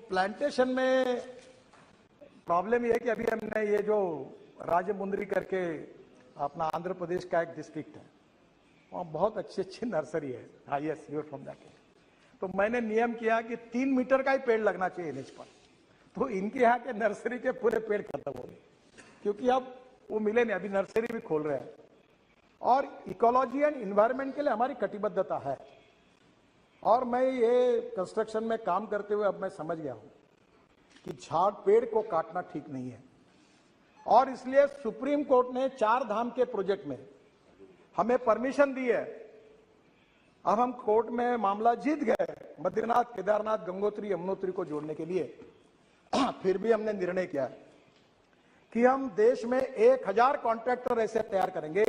Plantation में problem ये है कि अभी हमने ये जो राजमुंदरी करके अपना आंध्र प्रदेश का एक डिस्ट्रिक्ट है, वहाँ बहुत अच्छी अच्छी नर्सरी है। हाँ, yes, you are from that. तो मैंने नियम किया कि 3 मीटर का ही पेड़ लगना चाहिए एनएच पर। तो इनके यहाँ के नर्सरी के पूरे पेड़ खत्म हो गए, क्योंकि अब वो मिले नहीं। अभी नर्सरी भी खोल रहे हैं। और इकोलॉजी एंड इन्वायरमेंट के लिए हमारी कटिबद्धता है। और मैं ये कंस्ट्रक्शन में काम करते हुए अब मैं समझ गया हूं कि झाड़ पेड़ को काटना ठीक नहीं है। और इसलिए सुप्रीम कोर्ट ने 4 धाम के प्रोजेक्ट में हमें परमिशन दी है। अब हम कोर्ट में मामला जीत गए, बद्रीनाथ, केदारनाथ, गंगोत्री, यमुनोत्री को जोड़ने के लिए। फिर भी हमने निर्णय किया कि हम देश में 1000 कॉन्ट्रैक्टर ऐसे तैयार करेंगे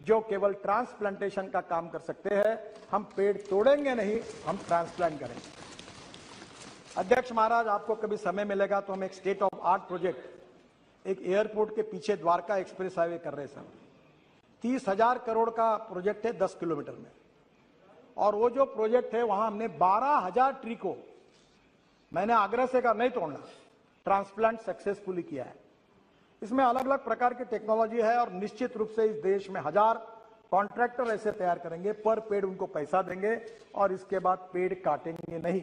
जो केवल ट्रांसप्लांटेशन का काम कर सकते हैं। हम पेड़ तोड़ेंगे नहीं, हम ट्रांसप्लांट करेंगे। अध्यक्ष महाराज, आपको कभी समय मिलेगा तो हम एक स्टेट ऑफ आर्ट प्रोजेक्ट एक एयरपोर्ट के पीछे द्वारका एक्सप्रेस हाईवे कर रहे हैं सर। 30,000 करोड़ का प्रोजेक्ट है 10 किलोमीटर में। और वो जो प्रोजेक्ट है वहां हमने 12,000 ट्री को, मैंने आग्रह से कहा नहीं तोड़ना, ट्रांसप्लांट सक्सेसफुली किया है। इसमें अलग अलग प्रकार की टेक्नोलॉजी है और निश्चित रूप से इस देश में 1000 कॉन्ट्रैक्टर ऐसे तैयार करेंगे, पर पेड़ उनको पैसा देंगे और इसके बाद पेड़ काटेंगे नहीं,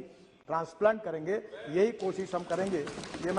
ट्रांसप्लांट करेंगे। यही कोशिश हम करेंगे। ये